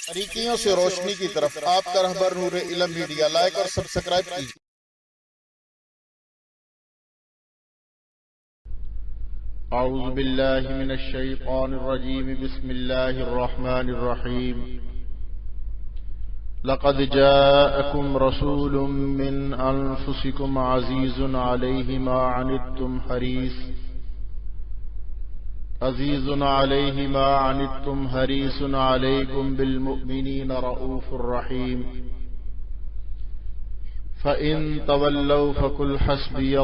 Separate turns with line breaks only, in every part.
باریکیوں سے روشنی کی طرف آپ کا رہبر نور علم میڈیا لائک اور سبسکرائب کیجیے۔
اعوذ باللہ من الشیطان الرجیم، بسم اللہ الرحمن الرحیم۔ لقد جاءکم رسول من انفسکم عزیز علیہ ما عنتم حریص علیکم بالمؤمنین رؤوف الرحیم۔ فإن تولوا فقل حسبی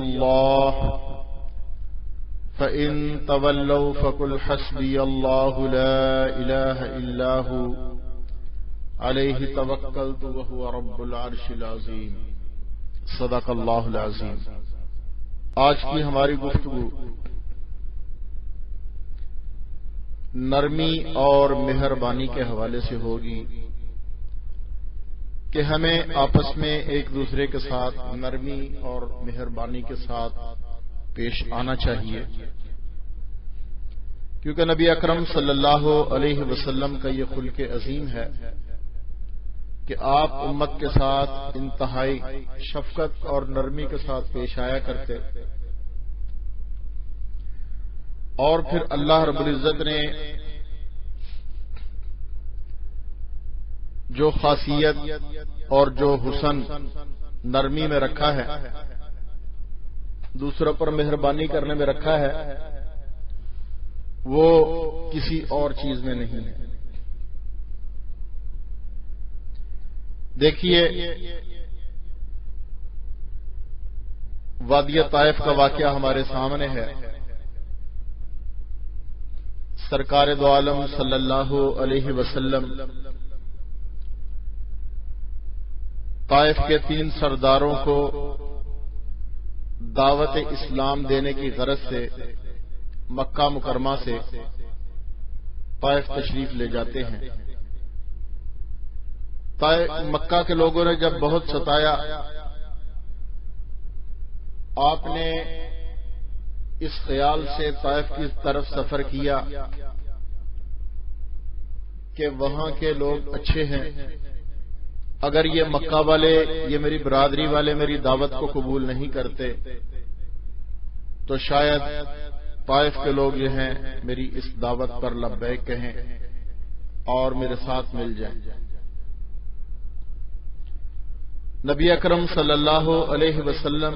اللہ لا الہ الا ہو علیہ توکلت وہو رب العرش العظیم۔ صدق اللہ العظیم۔ آج کی ہماری گفتگو نرمی اور مہربانی کے حوالے سے ہوگی کہ ہمیں آپس میں ایک دوسرے کے ساتھ نرمی اور مہربانی کے ساتھ پیش آنا چاہیے، کیونکہ نبی اکرم صلی اللہ علیہ وسلم کا یہ خلق عظیم ہے کہ آپ امت کے ساتھ انتہائی شفقت اور نرمی کے ساتھ پیش آیا کرتے، اور پھر اللہ رب العزت نے جو خاصیت اور جو حسن نرمی میں رکھا ہے، دوسروں پر مہربانی کرنے میں رکھا ہے، وہ کسی اور چیز میں نہیں ہے۔ دیکھیے، وادی طائف کا واقعہ ہمارے سامنے ہے۔ سرکار دو عالم صلی اللہ علیہ وسلم طائف کے 3 سرداروں کو دعوت اسلام دینے کی غرض سے مکہ مکرمہ سے طائف تشریف لے جاتے ہیں۔ مکہ کے لوگوں نے جب بہت ستایا، آپ نے اس خیال سے طائف کی طرف سفر کیا کہ وہاں کے لوگ اچھے ہیں، اگر یہ مکہ والے، یہ میری برادری والے میری دعوت کو قبول نہیں کرتے تو شاید طائف کے لوگ جو ہیں میری اس دعوت پر لبیک کہیں اور میرے ساتھ مل جائیں۔ نبی اکرم صلی اللہ علیہ وسلم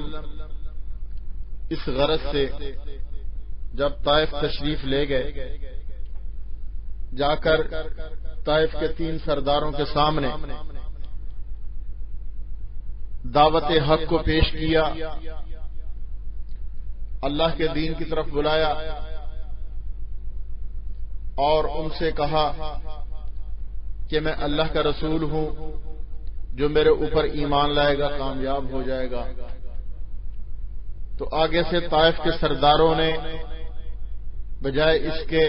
اس غرض سے جب طائف تشریف لے گئے، جا کر طائف کے 3 سرداروں کے سامنے دعوت حق کو پیش کیا، اللہ کے دین کی طرف بلایا اور ان سے کہا کہ میں اللہ کا رسول ہوں، جو میرے اوپر ایمان لائے گا کامیاب ہو جائے گا۔ تو آگے سے طائف کے سرداروں نے بجائے اس کے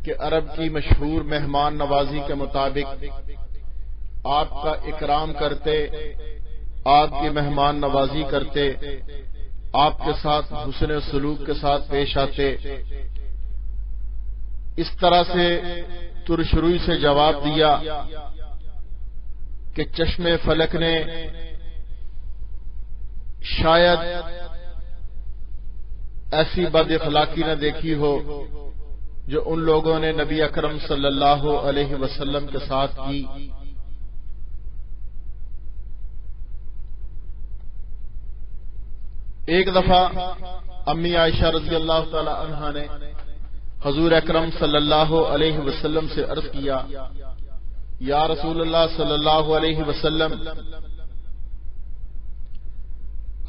کہ عرب کی مشہور مہمان نوازی کے مطابق آپ کا اکرام کرتے، آپ کی مہمان نوازی کرتے، آپ کے ساتھ حسن سلوک کے ساتھ پیش آتے، اس طرح سے ترشروئی سے جواب دیا کہ چشم فلک نے شاید ایسی بد اخلاقی نہ دیکھی ہو جو ان لوگوں نے نبی اکرم صلی اللہ علیہ وسلم کے ساتھ کی۔ ایک دفعہ امی عائشہ رضی اللہ تعالی عنہا نے حضور اکرم صلی اللہ علیہ وسلم سے عرض کیا، یا رسول اللہ صلی اللہ علیہ وسلم،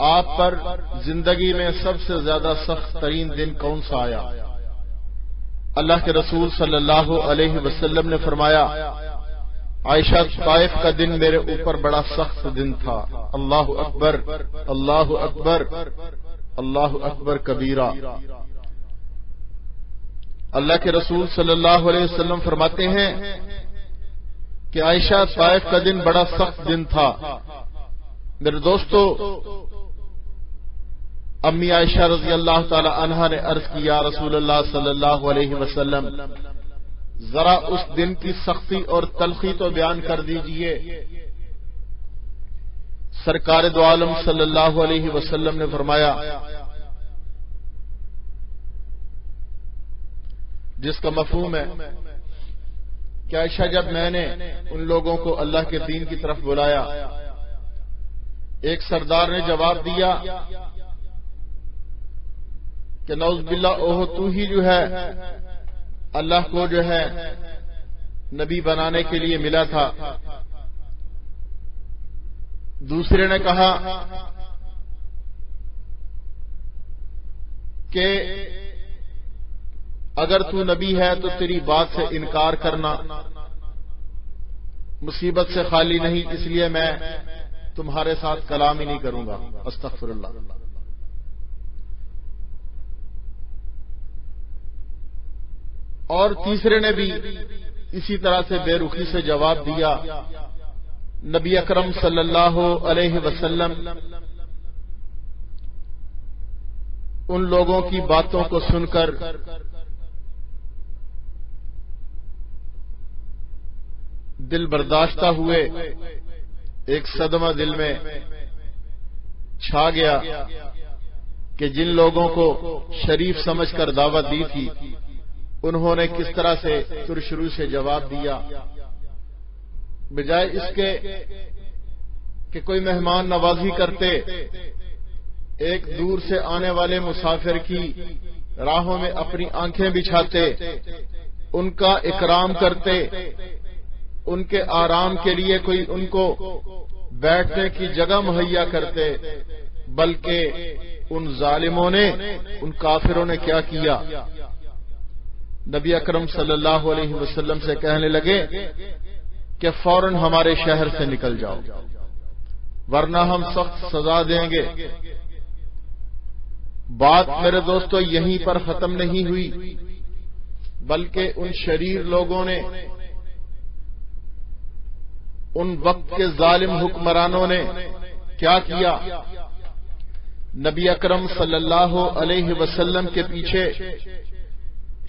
آپ پر زندگی میں سب سے زیادہ سخت ترین دن کون سا آیا؟ اللہ کے رسول صلی اللہ علیہ وسلم نے فرمایا، عائشہ، طائف کا دن میرے اوپر بڑا سخت دن تھا۔ اللہ اکبر، اللہ اکبر، اللہ اکبر کبیرہ۔ اللہ کے رسول صلی اللہ علیہ وسلم فرماتے ہیں کہ عائشہ، طائف کا دن بڑا سخت دن تھا۔ میرے دوستو، امی عائشہ رضی اللہ تعالی عنہا نے عرض کیا، رسول اللہ صلی اللہ علیہ وسلم، ذرا اس دن کی سختی اور تلخی تو بیان کر دیجئے۔ سرکار دو عالم صلی اللہ علیہ وسلم نے فرمایا، جس کا مفہوم ہے کہ عائشہ جب میں نے ان لوگوں کو اللہ کے دین کی طرف بلایا، ایک سردار نے جواب دیا کہ نعوذ باللہ اوہ تو ہی جو ہے اللہ کو جو ہے نبی بنانے کے لیے ملا تھا۔ دوسرے نے کہا کہ اگر تو نبی ہے تو تیری بات سے انکار کرنا مصیبت سے خالی نہیں، اس لیے میں تمہارے ساتھ کلام ہی نہیں کروں گا۔ استغفر اللہ۔ اور تیسرے نے بھی اسی طرح سے بے رخی سے جواب دیا۔ نبی اکرم صلی اللہ علیہ وسلم ان لوگوں کی باتوں کو سن کر دل برداشتہ ہوئے، ایک صدمہ دل میں چھا گیا کہ جن لوگوں کو شریف سمجھ کر دعوت دی تھی انہوں نے کس طرح سے شروع سے جواب دیا، بجائے اس کے کہ کوئی مہمان نوازی کرتے، ایک دور سے آنے والے مسافر کی راہوں میں اپنی آنکھیں بچھاتے، ان کا اکرام کرتے، ان کے آرام کے لیے کوئی ان کو بیٹھنے کی جگہ مہیا کرتے، بلکہ ان ظالموں نے، ان کافروں نے کیا کیا؟ نبی اکرم صلی اللہ علیہ وسلم سے کہنے لگے کہ فوراً ہمارے شہر سے نکل جاؤ ورنہ ہم سخت سزا دیں گے۔ بات میرے دوستو یہیں پر ختم نہیں ہوئی، بلکہ ان شریر لوگوں نے، ان وقت کے ظالم حکمرانوں نے کیا کیا؟ نبی اکرم صلی اللہ علیہ وسلم کے پیچھے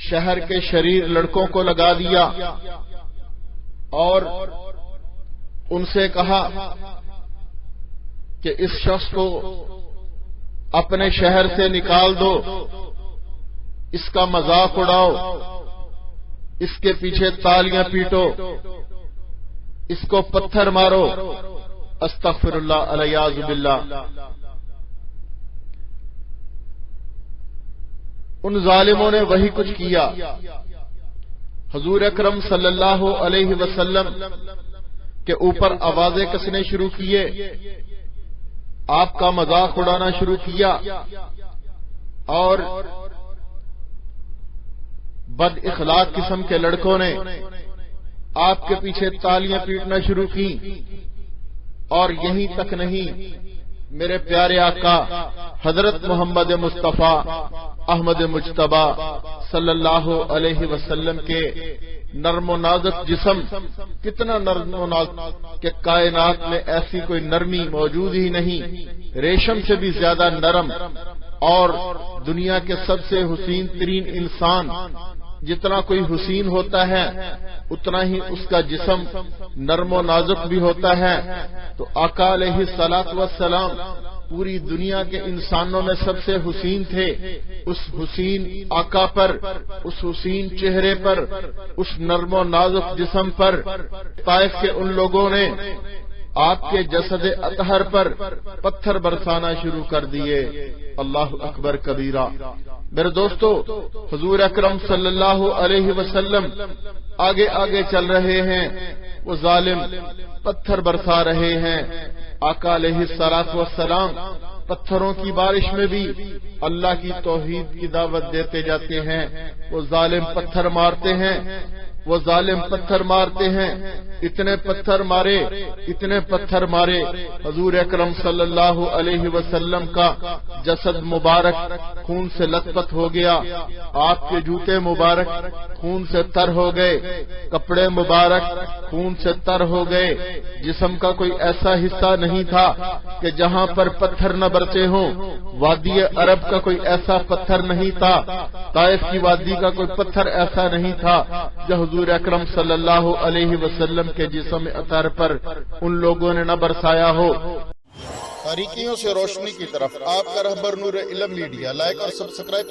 شہر کے شریر لڑکوں کو لگا دیا اور ان سے کہا کہ اس شخص کو اپنے شہر سے نکال دو، اس کا مذاق اڑاؤ، اس کے پیچھے تالیاں پیٹو، اس کو پتھر مارو۔ استغفر اللہ الیاذ باللہ۔ ان ظالموں نے وہی کچھ کیا۔ حضور اکرم صلی اللہ علیہ وسلم کے اوپر آوازیں کسنے شروع کیے، آپ کا مذاق اڑانا شروع کیا اور بد اخلاق قسم کے لڑکوں نے آپ کے پیچھے تالیاں پیٹنا شروع کی۔ اور یہیں تک نہیں، میرے پیارے آقا حضرت محمد مصطفیٰ احمد مجتبی صلی اللہ علیہ وسلم کے نرم و نازک جسم، کتنا نرم و نازک کہ کائنات میں ایسی کوئی نرمی موجود ہی نہیں، ریشم سے بھی زیادہ نرم، اور دنیا کے سب سے حسین ترین انسان جتنا کوئی حسین ہوتا ہے اتنا ہی اس کا جسم نرم و نازک بھی ہوتا ہے۔ تو آقا علیہ الصلوۃ والسلام پوری دنیا کے انسانوں میں سب سے حسین تھے۔ اس حسین آقا پر، اس حسین چہرے پر، اس نرم و نازک جسم پر طائف کے ان لوگوں نے آپ کے جسد اطہر پر پتھر برسانا شروع کر دیے۔ اللہ اکبر کبیرہ۔ میرے دوستو، حضور اکرم صلی اللہ علیہ وسلم آگے آگے چل رہے ہیں، وہ ظالم پتھر برسا رہے ہیں۔ آقا علیہ الصلوۃ والسلام پتھروں کی بارش میں بھی اللہ کی توحید کی دعوت دیتے جاتے ہیں۔ وہ ظالم پتھر مارتے ہیں، وہ ظالم پتھر مارتے ہیں، اتنے پتھر مارے، اتنے پتھر مارے، حضور اکرم صلی اللہ علیہ وسلم کا جسد مبارک خون سے لت پت ہو گیا، آپ کے جوتے مبارک خون سے تر ہو گئے، کپڑے مبارک خون سے تر ہو گئے، جسم کا کوئی ایسا حصہ نہیں تھا کہ جہاں پر پتھر نہ برسے ہوں۔ وادی عرب کا کوئی ایسا پتھر نہیں تھا، طائف کی وادی کا کوئی پتھر ایسا نہیں تھا جو حضور اکرم صلی اللہ علیہ وسلم کے جسم اطہر پر ان لوگوں نے نہ برسایا ہو۔
تاریکیوں سے روشنی کی طرف آپ کا رہبر نور علم میڈیا، لائک اور سبسکرائب